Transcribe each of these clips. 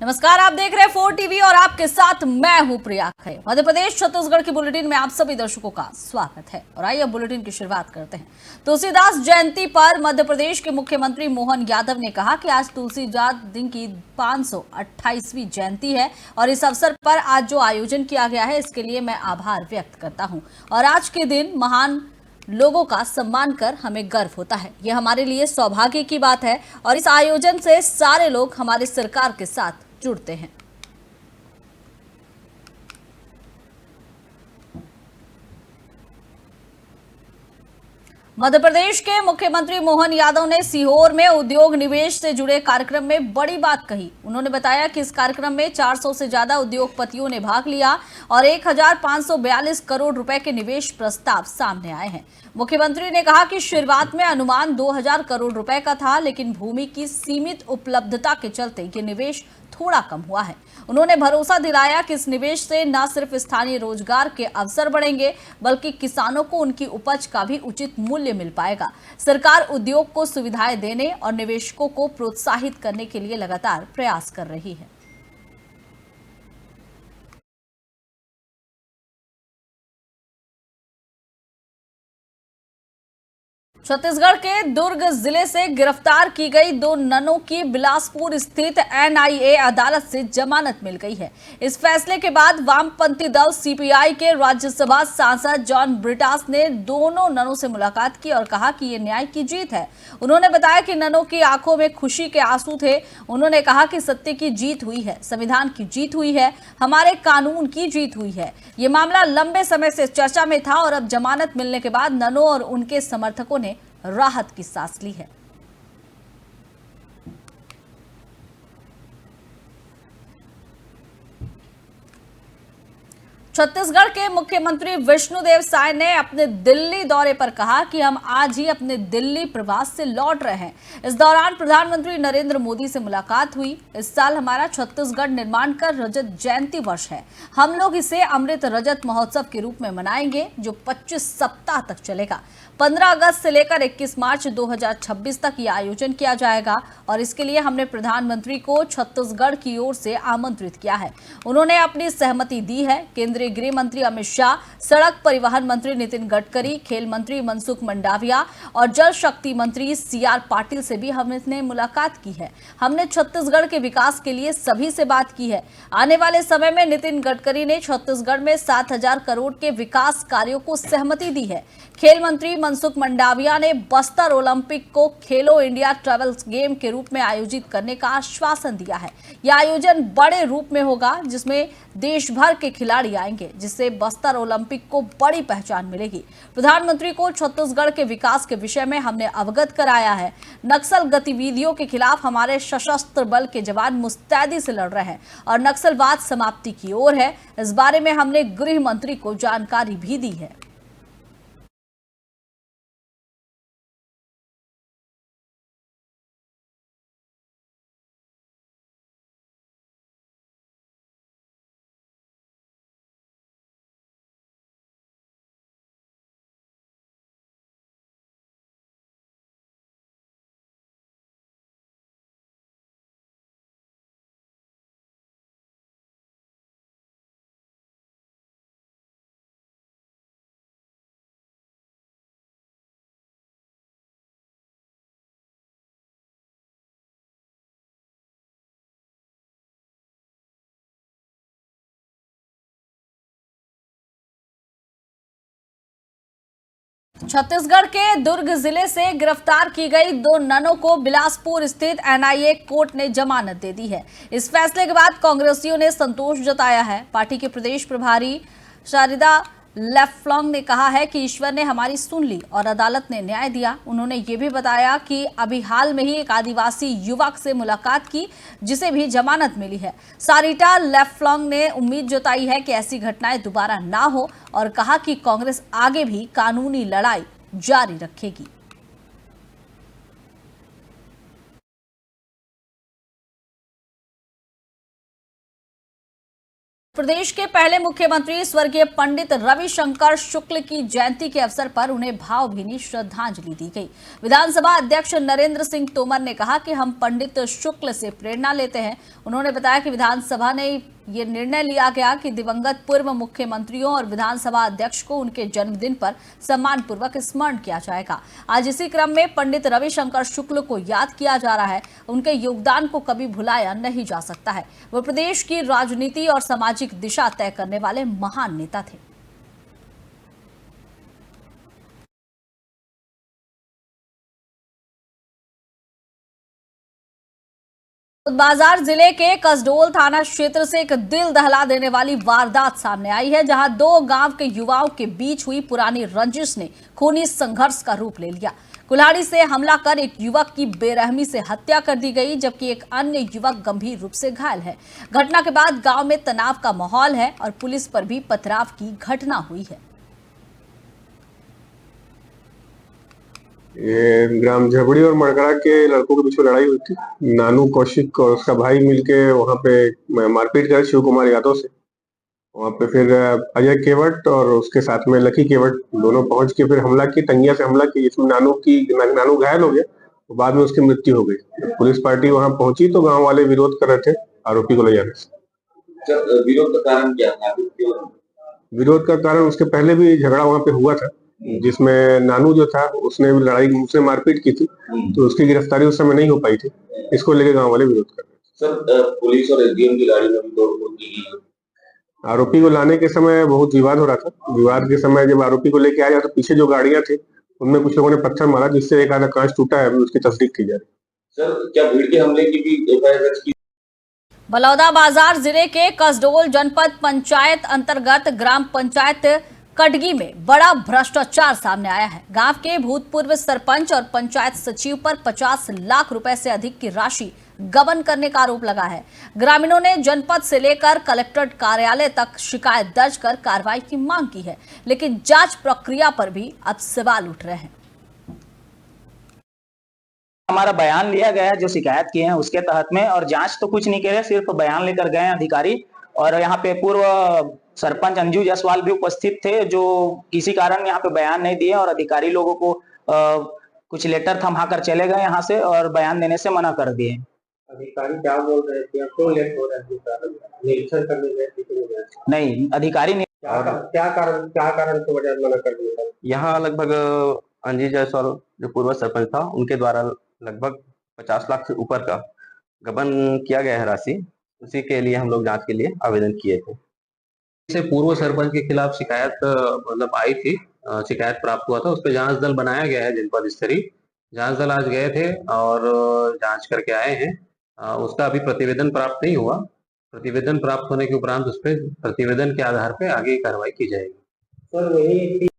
नमस्कार, आप देख रहे हैं 4 टीवी और आपके साथ मैं हूं प्रिया खरे। मध्य प्रदेश छत्तीसगढ़ की बुलेटिन में आप सभी दर्शकों का स्वागत है और आइए बुलेटिन की शुरुआत करते हैं। तुलसीदास जयंती पर मध्य प्रदेश के मुख्यमंत्री मोहन यादव ने कहा कि आज तुलसीदास दिन की 528वीं जयंती है और इस अवसर पर आज जो आयोजन किया गया है इसके लिए मैं आभार व्यक्त करता हूँ और आज के दिन महान लोगों का सम्मान कर हमें गर्व होता है। यह हमारे लिए सौभाग्य की बात है और इस आयोजन से सारे लोग हमारी सरकार के साथ जुड़ते हैं। मध्य प्रदेश के मुख्यमंत्री मोहन यादव ने सीहोर में उद्योग निवेश से जुड़े कार्यक्रम में बड़ी बात कही। उन्होंने बताया कि इस कार्यक्रम में 400 से ज्यादा उद्योगपतियों ने भाग लिया और 1542 करोड़ रुपए के निवेश प्रस्ताव सामने आए हैं। मुख्यमंत्री ने कहा कि शुरुआत में अनुमान 2000 करोड़ रुपए का था, लेकिन भूमि की सीमित उपलब्धता के चलते ये निवेश थोड़ा कम हुआ है। उन्होंने भरोसा दिलाया कि इस निवेश से न सिर्फ स्थानीय रोजगार के अवसर बढ़ेंगे, बल्कि किसानों को उनकी उपज का भी उचित मूल्य मिल पाएगा। सरकार उद्योग को सुविधाएं देने और निवेशकों को प्रोत्साहित करने के लिए लगातार प्रयास कर रही है। छत्तीसगढ़ के दुर्ग जिले से गिरफ्तार की गई 2 ननों की बिलासपुर स्थित एनआईए अदालत से जमानत मिल गई है। इस फैसले के बाद वामपंथी दल सीपीआई के राज्यसभा सांसद जॉन ब्रिटास ने दोनों ननों से मुलाकात की और कहा कि ये न्याय की जीत है। उन्होंने बताया कि ननों की आंखों में खुशी के आंसू थे। उन्होंने कहा कि सत्य की जीत हुई है, संविधान की जीत हुई है, हमारे कानून की जीत हुई है। ये मामला लंबे समय से चर्चा में था और अब जमानत मिलने के बाद ननों और उनके समर्थकों ने राहत की सांस ली है। छत्तीसगढ़ के मुख्यमंत्री विष्णुदेव साय ने अपने दिल्ली दौरे पर कहा कि हम आज ही अपने दिल्ली प्रवास से लौट रहे हैं। इस दौरान प्रधानमंत्री नरेंद्र मोदी से मुलाकात हुई। इस साल हमारा छत्तीसगढ़ निर्माण का रजत जयंती वर्ष है। हम लोग इसे अमृत रजत महोत्सव के रूप में मनाएंगे, जो 25 सप्ताह तक चलेगा। 15 अगस्त से लेकर 21 मार्च 2026 तक यह आयोजन किया जाएगा और इसके लिए हमने प्रधानमंत्री को छत्तीसगढ़ की ओर से आमंत्रित किया है। उन्होंने अपनी सहमति दी है। केंद्रीय गृह मंत्री अमित शाह, सड़क परिवहन मंत्री नितिन गडकरी, खेल मंत्री मनसुख मंडाविया और जल शक्ति मंत्री सीआर पाटिल से भी हमने मुलाकात की है। हमने छत्तीसगढ़ के विकास के लिए सभी से बात की है। आने वाले समय में नितिन गडकरी ने छत्तीसगढ़ में 7000 करोड़ के विकास कार्यों को सहमति दी है। खेल मंत्री मनसुख मंडाविया ने बस्तर ओलंपिक को खेलो इंडिया ट्रैवल्स गेम के रूप में आयोजित करने का आश्वासन दिया है। यह आयोजन बड़े रूप में होगा, जिसमें देश भर के खिलाड़ी आएंगे, जिससे बस्तर ओलंपिक को बड़ी पहचान मिलेगी। प्रधानमंत्री को छत्तीसगढ़ के विकास के विषय में हमने अवगत कराया है। नक्सल गतिविधियों के खिलाफ हमारे सशस्त्र बल के जवान मुस्तैदी से लड़ रहे हैं और नक्सलवाद समाप्ति की ओर है। इस बारे में हमने गृह मंत्री को जानकारी भी दी है। छत्तीसगढ़ के दुर्ग जिले से गिरफ्तार की गई 2 ननों को बिलासपुर स्थित एनआईए कोर्ट ने जमानत दे दी है। इस फैसले के बाद कांग्रेसियों ने संतोष जताया है। पार्टी के प्रदेश प्रभारी शारदा लेफ्लॉन्ग ने कहा है कि ईश्वर ने हमारी सुन ली और अदालत ने न्याय दिया। उन्होंने ये भी बताया कि अभी हाल में ही एक आदिवासी युवक से मुलाकात की, जिसे भी जमानत मिली है। सारिटा लेफ्लॉन्ग ने उम्मीद जताई है कि ऐसी घटनाएं दोबारा ना हो और कहा कि कांग्रेस आगे भी कानूनी लड़ाई जारी रखेगी। प्रदेश के पहले मुख्यमंत्री स्वर्गीय पंडित रविशंकर शुक्ल की जयंती के अवसर पर उन्हें भावभीनी श्रद्धांजलि दी गई। विधानसभा अध्यक्ष नरेंद्र सिंह तोमर ने कहा कि हम पंडित शुक्ल से प्रेरणा लेते हैं। उन्होंने बताया कि विधानसभा ने ये निर्णय लिया गया कि दिवंगत पूर्व मुख्यमंत्रियों और विधानसभा अध्यक्ष को उनके जन्मदिन पर सम्मानपूर्वक स्मरण किया जाएगा। आज इसी क्रम में पंडित रविशंकर शुक्ल को याद किया जा रहा है। उनके योगदान को कभी भुलाया नहीं जा सकता है। वो प्रदेश की राजनीति और सामाजिक दिशा तय करने वाले महान नेता थे। बाजार जिले के कसडोल थाना क्षेत्र से एक दिल दहला देने वाली वारदात सामने आई है, जहां दो गांव के युवाओं के बीच हुई पुरानी रंजिश ने खूनी संघर्ष का रूप ले लिया। कुल्हाड़ी से हमला कर एक युवक की बेरहमी से हत्या कर दी गई, जबकि एक अन्य युवक गंभीर रूप से घायल है। घटना के बाद गांव में तनाव का माहौल है और पुलिस पर भी पथराव की घटना हुई है। ये ग्राम झबड़ी और मड़कड़ा के लड़कों के बीच में लड़ाई हुई थी। नानू कौशिक और उसका भाई मिलके वहां पे मारपीट कर शिव कुमार यादव से। वहां पे फिर अजय केवट और उसके साथ में लकी केवट दोनों पहुंच के फिर हमला की, टंगिया से हमला की, जिसमें नानू घायल हो गया। तो बाद में उसकी मृत्यु हो गई। पुलिस पार्टी वहां पहुंची तो गाँव वाले विरोध कर रहे थे आरोपी को ले जाने से। विरोध का कारण क्या था? विरोध का कारण उसके पहले भी झगड़ा वहां पे हुआ था, जिसमें नानू जो था उसने उसने मारपीट की थी, तो उसकी गिरफ्तारी उस समय नहीं हो पाई थी। इसको लेके गांव वाले विरोध कर रहे हैं। सर, पुलिस और एसडीएम की गाड़ी में भी तोड़फोड़ की गई। आरोपी को लाने के समय बहुत विवाद हो रहा था। विवाद के समय जब आरोपी को लेके आया तो पीछे जो गाड़ियां थी उनमें कुछ लोगों ने पत्थर मारा, जिससे एक आधा कांच टूटा है। उसकी तस्दीक की जा रही है। सर, क्या भीड़ के हमले की भी एफआईआर दर्ज की? बलौदाबाजार जिले के कसडोल जनपद पंचायत अंतर्गत ग्राम पंचायत कटगी में बड़ा भ्रष्टाचार सामने आया है। गांव के भूतपूर्व सरपंच और पंचायत सचिव पर 50 लाख रुपए से अधिक की राशि गबन करने का आरोप लगा है। ग्रामीणों ने जनपद से लेकर कलेक्ट्रेट कार्यालय तक शिकायत दर्ज कर कार्रवाई की मांग की है, लेकिन जांच प्रक्रिया पर भी अब सवाल उठ रहे हैं। हमारा बयान लिया गया जो शिकायत किए हैं उसके तहत में, और जांच तो कुछ नहीं करे, सिर्फ बयान लेकर गए अधिकारी। और यहाँ पे पूर्व सरपंच अंजू जायसवाल भी उपस्थित थे, जो किसी कारण यहाँ पे बयान नहीं दिए और अधिकारी लोगों को कुछ लेटर थमा कर चले गए यहाँ से और बयान देने से मना कर दिए। अधिकारी क्या बोल रहे थे? क्यों लेट हो रहा है? निरीक्षण करने गए? नहीं, अधिकारी ने क्या कारण की वजह से मना कर दिया? यहाँ लगभग अंजू जायसवाल जो पूर्व सरपंच था, उनके द्वारा लगभग 50 लाख से ऊपर का गबन किया गया है राशि। उसी के लिए हम लोग जांच के लिए आवेदन किए थे। इसे पूर्व सरपंच के खिलाफ शिकायत मतलब आई थी, शिकायत प्राप्त हुआ था। उस पर जांच दल बनाया गया है, जनपद स्तरीय जांच दल आज गए थे और जांच करके आए हैं। उसका अभी प्रतिवेदन प्राप्त नहीं हुआ। प्रतिवेदन प्राप्त होने के उपरांत उस पर प्रतिवेदन के आधार पर आगे कार्रवाई की जाएगी।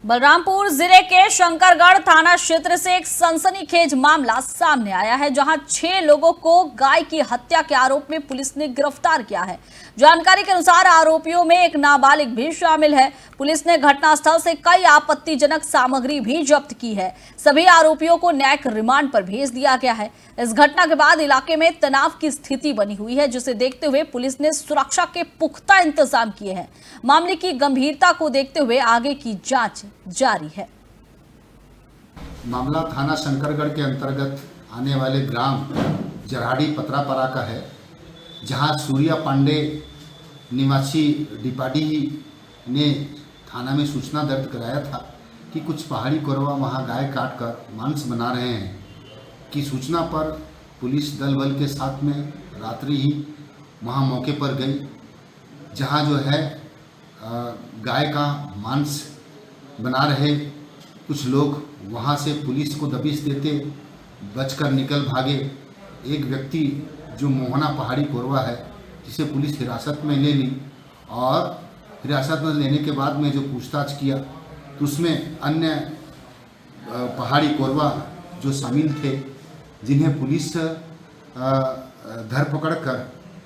बलरामपुर जिले के शंकरगढ़ थाना क्षेत्र से एक सनसनीखेज मामला सामने आया है, जहां 6 लोगों को गाय की हत्या के आरोप में पुलिस ने गिरफ्तार किया है। जानकारी के अनुसार आरोपियों में एक नाबालिग भी शामिल है। पुलिस ने घटनास्थल से कई आपत्तिजनक सामग्री भी जब्त की है। सभी आरोपियों को न्यायिक रिमांड पर भेज दिया गया है। इस घटना के बाद इलाके में तनाव की स्थिति बनी हुई है, जिसे देखते हुए पुलिस ने सुरक्षा के पुख्ता इंतजाम किए हैं। मामले की गंभीरता को देखते हुए आगे की जांच जारी है। मामला थाना शंकरगढ़ के अंतर्गत आने वाले ग्राम जराड़ी पतरापरा का है, जहां सूर्या पांडे निवासी डिपाडी ने थाना में सूचना दर्ज कराया था कि कुछ पहाड़ी कोरवा वहां गाय काट कर मांस बना रहे हैं। की सूचना पर पुलिस दल बल के साथ में रात्रि ही वहां मौके पर गई, जहां जो है गाय का मांस बना रहे कुछ लोग वहां से पुलिस को दबिश देते बचकर निकल भागे। एक व्यक्ति जो मोहना पहाड़ी कोरवा है, जिसे पुलिस हिरासत में ले ली, और हिरासत में लेने के बाद में जो पूछताछ किया तो उसमें अन्य पहाड़ी कोरवा जो शामिल थे, जिन्हें पुलिस धरपकड़ कर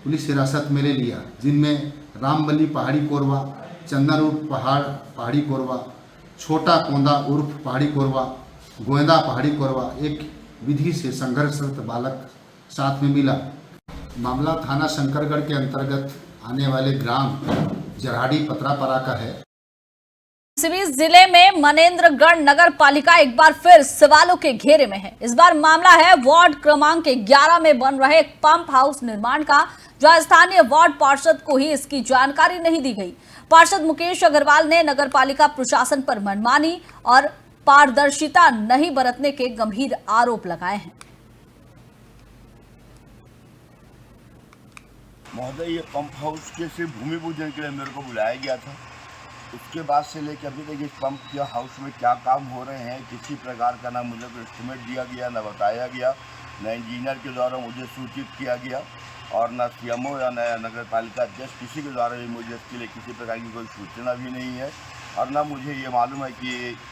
पुलिस हिरासत में ले लिया, जिनमें रामबली पहाड़ी कोरवा, चंदन उर्फ पहाड़ी कोरवा, छोटा कोंदा उर्फ पहाड़ी कोरवा, गोंदा पहाड़ी कोरवा, एक विधि से संघर्षरत बालक साथ में मिला। मामला थाना शंकरगढ़ के अंतर्गत आने वाले ग्राम जराड़ी पतरापरा का है। इसी बीच जिले में मनेंद्रगढ़ नगर पालिका एक बार फिर सवालों के घेरे में है। इस बार मामला है वार्ड क्रमांक 11 में बन रहे एक पंप हाउस निर्माण का, जहां स्थानीय वार्ड पार्षद को ही इसकी जानकारी नहीं दी गई। पार्षद मुकेश अग्रवाल ने नगर पालिका प्रशासन पर मनमानी और पारदर्शिता नहीं बरतने के गंभीर आरोप लगाए हैं। महोदय, ये पंप हाउस के सिर्फ भूमि पूजन के लिए मेरे को बुलाया गया था। उसके बाद से लेकर अभी तक इस पंप के हाउस में क्या काम हो रहे हैं, किसी प्रकार का ना मुझे कोई एस्टिमेट दिया गया, ना बताया गया, ना इंजीनियर के द्वारा मुझे सूचित किया गया और ना सीएमओ या नया नगर पालिका अध्यक्ष किसी के द्वारा भी मुझे इसके लिए किसी प्रकार की कोई सूचना भी नहीं है और ना मुझे ये मालूम है कि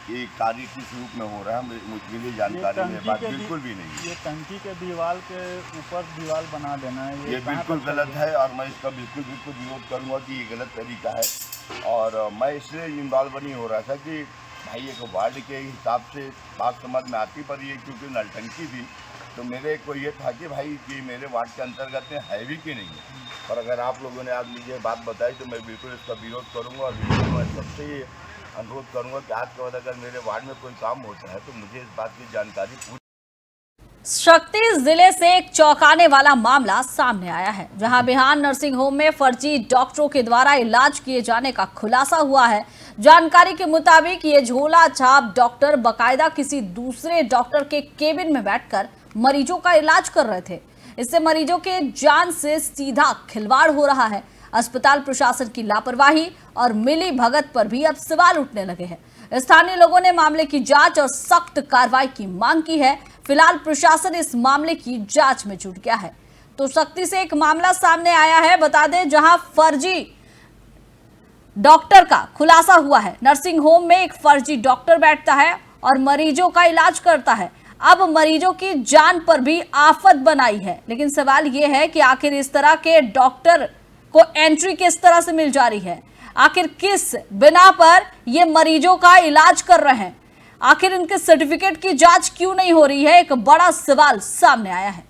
ये कार्य किस रूप में हो रहा है। मुझे लिए जानकारी मेरे पास बिल्कुल भी नहीं है। ये टंकी के दीवार के ऊपर दीवार बना देना है, ये बिल्कुल गलत है और मैं इसका बिल्कुल विरोध करूंगा कि ये गलत तरीका है। और मैं इसलिए इन्वॉल्व नहीं हो रहा था कि भाई एक वार्ड के हिसाब से बात समझ में आती, पर ये क्योंकि नलटंकी थी तो मेरे को ये था कि भाई कि मेरे वार्ड के अंतर्गत में है भी कि नहीं है। और अगर आप लोगों ने आज मुझे बात बताई तो मैं बिल्कुल इसका विरोध करूंगा और मैं सबसे ये अनुरोध करूंगा कि आज के बाद अगर मेरे वार्ड में कोई काम होता है तो मुझे इस बात की जानकारी शक्ति जिले से एक चौंकाने वाला मामला सामने आया है, जहां बिहान नर्सिंग होम में फर्जी डॉक्टरों के द्वारा इलाज किए जाने का खुलासा हुआ है। जानकारी के मुताबिक ये झोला छाप डॉक्टर बकायदा किसी दूसरे डॉक्टर के केबिन में बैठकर मरीजों का इलाज कर रहे थे। इससे मरीजों के जान से सीधा खिलवाड़ हो रहा है। अस्पताल प्रशासन की लापरवाही और मिली भगत पर भी अब सवाल उठने लगे हैं। स्थानीय लोगों ने मामले की जांच और सख्त कार्रवाई की मांग की है। फिलहाल प्रशासन इस मामले की जांच में जुट गया है। तो शक्ति से एक मामला सामने आया है, बता दें, जहां फर्जी डॉक्टर का खुलासा हुआ है। नर्सिंग होम में एक फर्जी डॉक्टर बैठता है और मरीजों का इलाज करता है। अब मरीजों की जान पर भी आफत बनाई है। लेकिन सवाल यह है कि आखिर इस तरह के डॉक्टर को एंट्री किस तरह से मिल जा रही है, आखिर किस बिना पर ये मरीजों का इलाज कर रहे हैं, आखिर इनके सर्टिफिकेट की जांच क्यों नहीं हो रही है, एक बड़ा सवाल सामने आया है।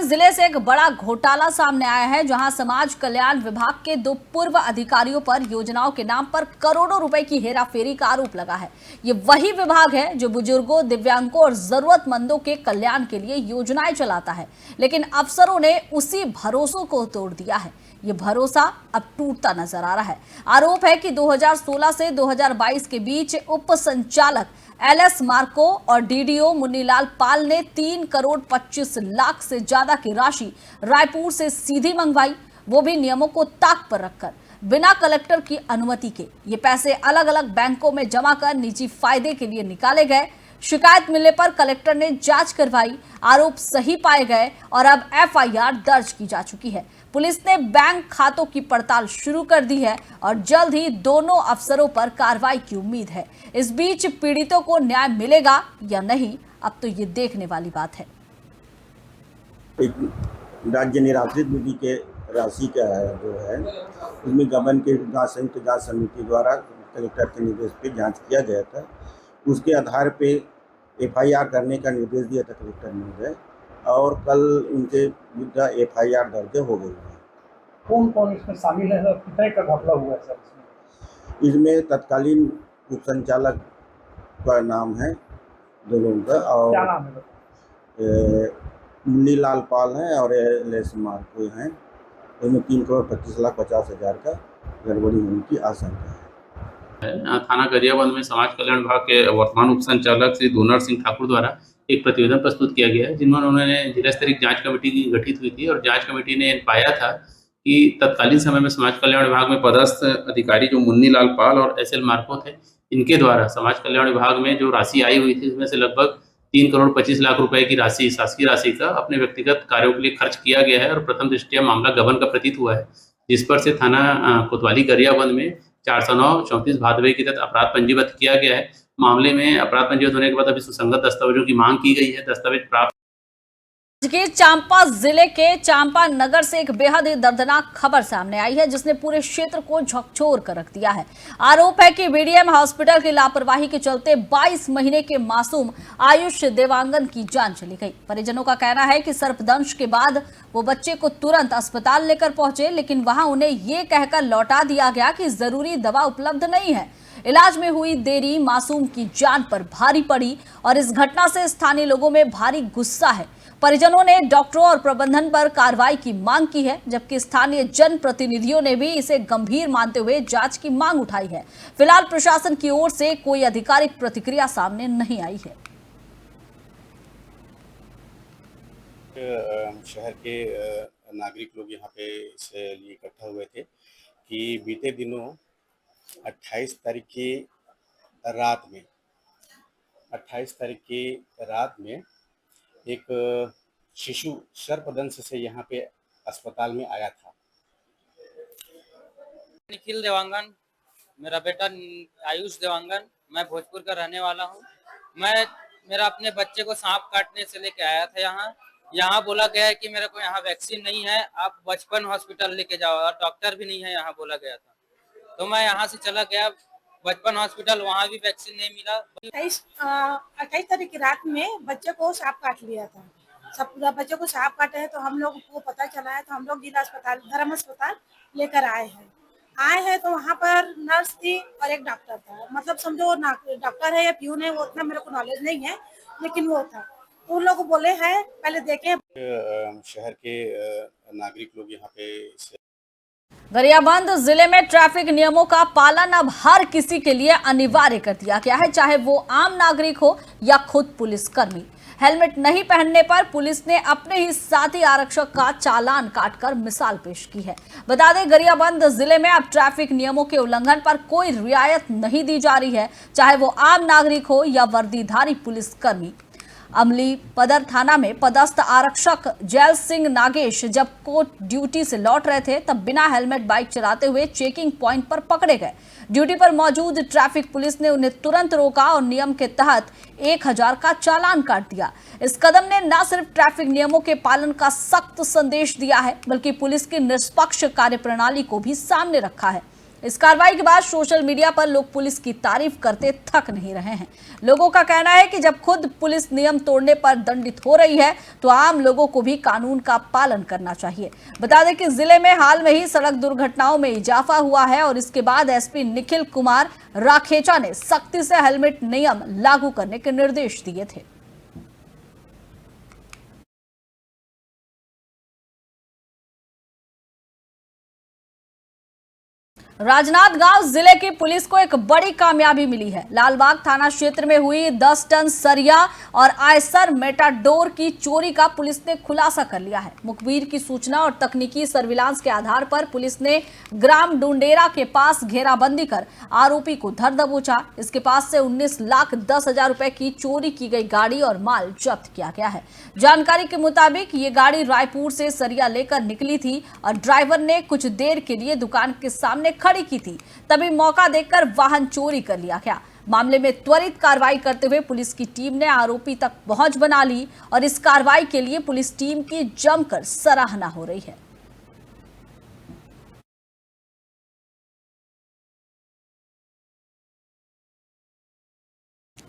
जिले से एक बड़ा घोटाला सामने आया है, जहां समाज कल्याण विभाग के 2 पूर्व अधिकारियों पर योजनाओं के नाम पर करोड़ों रुपए की हेराफेरी का आरोप लगा है। ये वही विभाग है जो बुजुर्गों, दिव्यांगों और जरूरतमंदों के कल्याण के लिए योजनाएं चलाता है, लेकिन अफसरों ने उसी भरोसों को तोड़ दिया है। ये भरोसा अब टूटता नजर आ रहा है। आरोप है कि 2016 से 2022 के बीच उप संचालक LS मार्को और DDO मुन्नीलाल पाल ने 3 करोड़ 25 लाख से ज्यादा की राशि रायपुर से सीधी मंगवाई, वो भी नियमों को ताक पर रखकर, बिना कलेक्टर की अनुमति के। ये पैसे अलग अलग बैंकों में जमा कर निजी फायदे के लिए निकाले गए। शिकायत मिलने पर कलेक्टर ने जांच करवाई, आरोप सही पाए गए और अब FIR दर्ज की जा चुकी है। पुलिस ने बैंक खातों की पड़ताल शुरू कर दी है और जल्द ही दोनों अफसरों पर कार्रवाई की उम्मीद है। इस बीच पीड़ितों को न्याय मिलेगा या नहीं, अब तो ये देखने वाली बात है। एक राज्य निराश्रित निधि के राशि का जो है उसमें गबन के संयुक्त जांच समिति द्वारा कलेक्टर के निर्देश पे जांच किया गया था। उसके आधार पे FIR करने का निर्देश दिया था कलेक्टर महोदय और कल उनके विरुद्ध FIR दर्ज हो गई है। कौन कौन इसमें शामिल है और कितने का घपला हुआ है सर? इसमें तत्कालीन उप संचालक का नाम है दोनों का, और क्या नाम है? मुन्नीलाल पाल हैं और LS मार्को हैं। उसमें 3 करोड़ 25 लाख 50 हजार का गड़बड़ी होने की आशंका है। थाना गरियाबंद में समाज कल्याण विभाग के वर्तमान उप संचालक श्री डोनर सिंह ठाकुर द्वारा एक प्रतिवेदन प्रस्तुत किया गया है, जिनमें उन्होंने जिला स्तरीय जांच कमेटी गठित हुई थी और जांच कमेटी ने पाया था कि तत्कालीन समय में समाज कल्याण विभाग में पदस्थ अधिकारी जो मुन्नीलाल पाल और SL मार्को थे, इनके द्वारा समाज कल्याण विभाग में जो राशि आई हुई थी उसमें से लगभग 3 करोड़ 25 लाख रुपए की राशि, शासकीय राशि का अपने व्यक्तिगत कार्यों के लिए खर्च किया गया है और प्रथम दृष्टया मामला गबन का प्रतीत हुआ है, जिस पर से थाना कोतवाली गरियाबंद में 409-34 भादवे के तहत अपराध पंजीबद्ध किया गया है। मामले में अपराध पंजीबद्ध होने के बाद अभी सुसंगत दस्तावेजों की मांग की गई है। दस्तावेज प्राप्त के चांपा जिले के चांपा नगर से एक बेहद ही दर्दनाक खबर सामने आई है जिसने पूरे क्षेत्र को झकझोर कर रख दिया है। आरोप है कि बीडीएम हॉस्पिटल की लापरवाही के चलते 22 महीने के मासूम आयुष देवांगन की जान चली गई। परिजनों का कहना है कि सर्पदंश के बाद वो बच्चे को तुरंत अस्पताल लेकर पहुंचे, लेकिन वहां उन्हें ये कहकर लौटा दिया गया कि जरूरी दवा उपलब्ध नहीं है। इलाज में हुई देरी मासूम की जान पर भारी पड़ी और इस घटना से स्थानीय लोगों में भारी गुस्सा है। परिजनों ने डॉक्टरों और प्रबंधन पर कार्रवाई की मांग की है, जबकि स्थानीय जनप्रतिनिधियों ने भी इसे गंभीर मानते हुए जांच की मांग उठाई है। फिलहाल प्रशासन की ओर से कोई आधिकारिक प्रतिक्रिया सामने नहीं आई है। शहर के नागरिक लोग यहाँ पे इसलिए इकट्ठा हुए थे कि बीते दिनों 28 तारीख की रात में एक शिशु सर्पदंश से यहाँ पे अस्पताल में आया था। निखिल देवांगन, मेरा बेटा आयुष देवांगन, मैं भोजपुर का रहने वाला हूँ। मेरा अपने बच्चे को सांप काटने से लेके आया था। यहाँ बोला गया है कि मेरे को यहाँ वैक्सीन नहीं है, आप बचपन हॉस्पिटल लेके जाओ, और डॉक्टर भी नहीं है यहाँ बोला गया था। तो मैं यहाँ से चला गया बचपन हॉस्पिटल, वहाँ भी वैक्सीन नहीं मिला। 28 तारीख की रात में बच्चे को सांप काट लिया था। सब बच्चे को सांप काटे हैं तो हम लोग को पता चला है, तो हम लोग जिला अस्पताल धर्म अस्पताल लेकर आए हैं तो वहाँ पर नर्स थी और एक डॉक्टर था। मतलब समझो डॉक्टर है या प्यून है, वो उतना मेरे को नॉलेज नहीं है, लेकिन वो था। तो उन लोग बोले हैं पहले देखें। शहर के नागरिक लोग यहाँ पे गरियाबंद जिले में ट्रैफिक नियमों का पालन अब हर किसी के लिए अनिवार्य कर दिया गया है, चाहे वो आम नागरिक हो या खुद पुलिसकर्मी। हेलमेट नहीं पहनने पर पुलिस ने अपने ही साथी आरक्षक का चालान काटकर मिसाल पेश की है। बता दें, गरियाबंद जिले में अब ट्रैफिक नियमों के उल्लंघन पर कोई रियायत नहीं दी जा रही है, चाहे वो आम नागरिक हो या वर्दीधारी पुलिसकर्मी। अमली पदर थाना में पदस्थ आरक्षक जैल सिंह नागेश जब कोर्ट ड्यूटी से लौट रहे थे, तब बिना हेलमेट बाइक चलाते हुए चेकिंग पॉइंट पर पकड़े गए। ड्यूटी पर मौजूद ट्रैफिक पुलिस ने उन्हें तुरंत रोका और नियम के तहत 1000 का चालान काट दिया। इस कदम ने न सिर्फ ट्रैफिक नियमों के पालन का सख्त संदेश दिया है, बल्कि पुलिस की निष्पक्ष कार्यप्रणाली को भी सामने रखा है। इस कार्रवाई के बाद सोशल मीडिया पर लोग पुलिस की तारीफ करते थक नहीं रहे हैं। लोगों का कहना है कि जब खुद पुलिस नियम तोड़ने पर दंडित हो रही है, तो आम लोगों को भी कानून का पालन करना चाहिए। बता दें कि जिले में हाल में ही सड़क दुर्घटनाओं में इजाफा हुआ है और इसके बाद एसपी निखिल कुमार राखेचा ने सख्ती से हेलमेट नियम लागू करने के निर्देश दिए थे। राजनांदगांव जिले की पुलिस को एक बड़ी कामयाबी मिली है। लालबाग थाना क्षेत्र में हुई 10 टन सरिया और आयसर मेटाडोर की चोरी का पुलिस ने खुलासा कर लिया है। मुखबिर की सूचना और तकनीकी सर्विलांस के आधार पर पुलिस ने ग्राम डुंडेरा के पास घेराबंदी कर आरोपी को धर दबोचा। इसके पास से 19,10,000 रुपए की चोरी की गई गाड़ी और माल जब्त किया गया है। जानकारी के मुताबिक ये गाड़ी रायपुर से सरिया लेकर निकली थी और ड्राइवर ने कुछ देर के लिए दुकान के सामने खड़ी की थी, तभी मौका देखकर वाहन चोरी कर लिया गया। मामले में त्वरित कार्रवाई करते हुए पुलिस की टीम ने आरोपी तक पहुंच बना ली और इस कार्रवाई के लिए पुलिस टीम की जमकर सराहना हो रही है।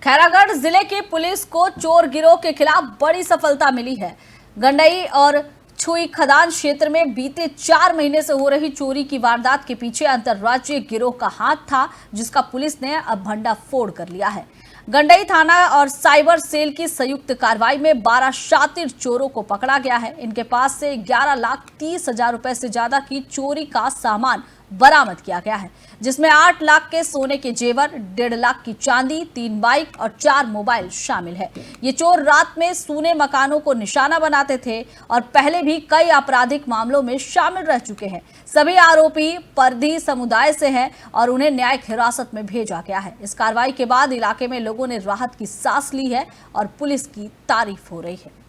खैरागढ़ जिले की पुलिस को चोर गिरोह के खिलाफ बड़ी सफलता मिली है। गंडई और छुई खदान क्षेत्र में बीते 4 महीने से हो रही चोरी की वारदात के पीछे अंतर्राज्यीय गिरोह का हाथ था, जिसका पुलिस ने अब भंडाफोड़ कर लिया है। गंडई थाना और साइबर सेल की संयुक्त कार्रवाई में 12 शातिर चोरों को पकड़ा गया है। इनके पास से 11,30,000 रुपए से ज्यादा की चोरी का सामान बरामद किया गया है, जिसमें 8 लाख के सोने के जेवर, 1.5 लाख की चांदी, 3 बाइक और 4 मोबाइल शामिल है। ये चोर रात में सूने मकानों को निशाना बनाते थे और पहले भी कई आपराधिक मामलों में शामिल रह चुके हैं। सभी आरोपी परधी समुदाय से हैं और उन्हें न्यायिक हिरासत में भेजा गया है। इस कार्रवाई के बाद इलाके में लोगों ने राहत की सांस ली है और पुलिस की तारीफ हो रही है।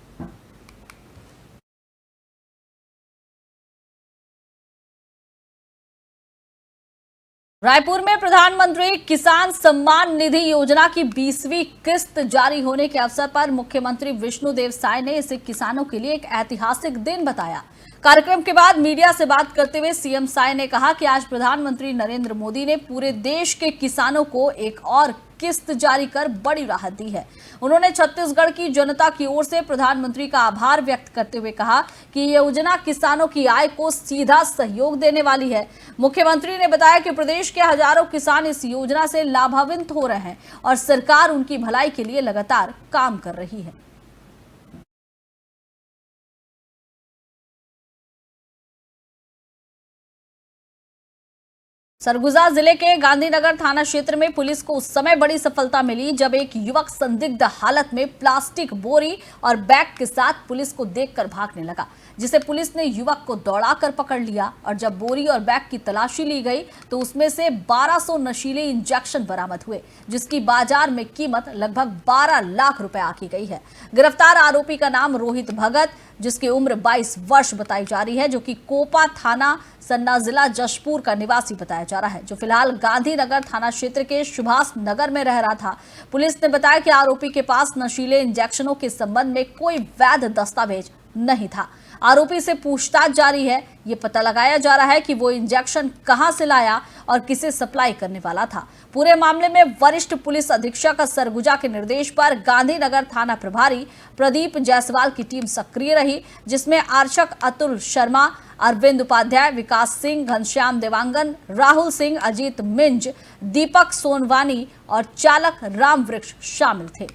रायपुर में प्रधानमंत्री किसान सम्मान निधि योजना की 20वीं किस्त जारी होने के अवसर पर मुख्यमंत्री विष्णुदेव साय ने इसे किसानों के लिए एक ऐतिहासिक दिन बताया। कार्यक्रम के बाद मीडिया से बात करते हुए सीएम साय ने कहा कि आज प्रधानमंत्री नरेंद्र मोदी ने पूरे देश के किसानों को एक और किस्त जारी कर बड़ी राहत दी है। उन्होंने छत्तीसगढ़ की जनता की ओर से प्रधानमंत्री का आभार व्यक्त करते हुए कहा कि ये योजना किसानों की आय को सीधा सहयोग देने वाली है। मुख्यमंत्री ने बताया कि प्रदेश के हजारों किसान इस योजना से लाभान्वित हो रहे हैं और सरकार उनकी भलाई के लिए लगातार काम कर रही है। सरगुजा जिले के गांधीनगर थाना क्षेत्र में पुलिस को उस समय बड़ी सफलता मिली जब एक युवक संदिग्ध हालत में प्लास्टिक बोरी और बैग के साथ पुलिस को देखकर भागने लगा, जिसे पुलिस ने युवक को दौड़ाकर पकड़ लिया और जब बोरी और बैग की तलाशी ली गई तो उसमें से 1200 नशीले इंजेक्शन बरामद हुए, जिसकी बाजार में कीमत लगभग 12 लाख रुपए आंकी गई है। गिरफ्तार आरोपी का नाम रोहित भगत, जिसकी उम्र 22 वर्ष बताई जा रही है, जो कि कोपा थाना सन्ना जिला जशपुर का निवासी बताया जा रहा है, जो फिलहाल गांधीनगर थाना क्षेत्र के सुभाष नगर में रह रहा था। पुलिस ने बताया कि आरोपी के पास नशीले इंजेक्शनों के संबंध में कोई वैध दस्तावेज नहीं था। आरोपी से पूछताछ जारी है। ये पता लगाया जा रहा है कि वो इंजेक्शन कहां से लाया और किसे सप्लाई करने वाला था। पूरे मामले में वरिष्ठ पुलिस अधीक्षक सरगुजा के निर्देश पर गांधीनगर थाना प्रभारी प्रदीप जायसवाल की टीम सक्रिय रही, जिसमें आरक्षक अतुल शर्मा, अरविंद उपाध्याय, विकास सिंह, घनश्याम देवांगन, राहुल सिंह, अजीत मिंज, दीपक सोनवानी और चालक राम वृक्ष शामिल थे।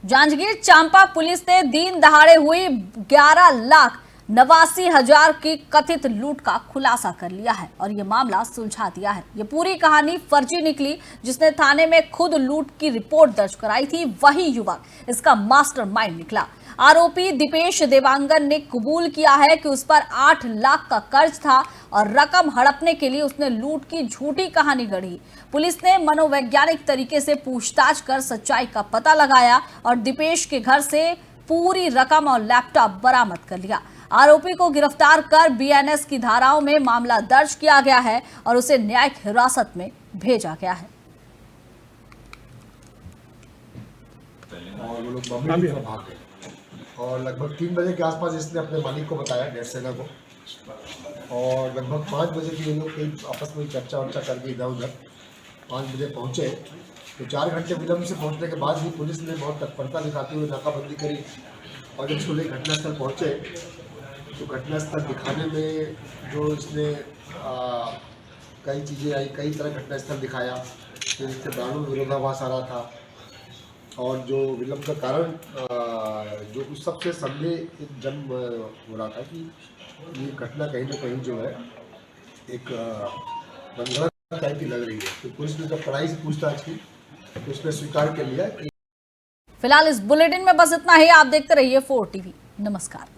जांजगीर चांपा पुलिस ने दिन दहाड़े हुई 11,89,000 की कथित लूट का खुलासा कर लिया है और ये मामला सुलझा दिया है। ये पूरी कहानी फर्जी निकली। जिसने थाने में खुद लूट की रिपोर्ट दर्ज कराई थी, वही युवक इसका मास्टरमाइंड निकला। आरोपी दीपेश देवांगन ने कबूल किया है कि उस पर 8 लाख का कर्ज था और रकम हड़पने के लिए उसने लूट की झूठी कहानी गढ़ी। पुलिस ने मनोवैज्ञानिक तरीके से पूछताछ कर सच्चाई का पता लगाया और दीपेश के घर से पूरी रकम और लैपटॉप बरामद कर लिया। आरोपी को गिरफ्तार कर बीएनएस की धाराओं में मामला दर्ज किया गया है और उसे न्यायिक हिरासत में भेजा गया है। और वो लोग बम्बई में भाग गए और लगभग 3 बजे के आसपास इसने अपने मालिक को बताया, डेढ़ सेना को, और लगभग 5 बजे की ये लोग कहीं आपस में चर्चा वर्चा करके इधर उधर 5 बजे पहुँचे। तो 4 घंटे विलम्ब से पहुँचने के बाद भी पुलिस ने बहुत तत्परता दिखाते हुए नाकाबंदी करी और जब छोले घटनास्थल पहुँचे तो घटनास्थल दिखाने में जो इसने कई चीज़ें आई, कई तरह घटनास्थल दिखाया, फिर इसके प्राणों में विरोधाभास आ रहा था और जो विलम्ब का कारण जो उस सबसे संदेह जन्म हो रहा था कि ये घटना कहीं ना कहीं जो है एक मनगढ़ंत टाइप की लग रही है। तो पुलिस ने जब कड़ाई से पूछताछ की तो उसने स्वीकार कर लिया कि फिलहाल इस बुलेटिन में बस इतना ही। आप देखते रहिए 4 टीवी। नमस्कार।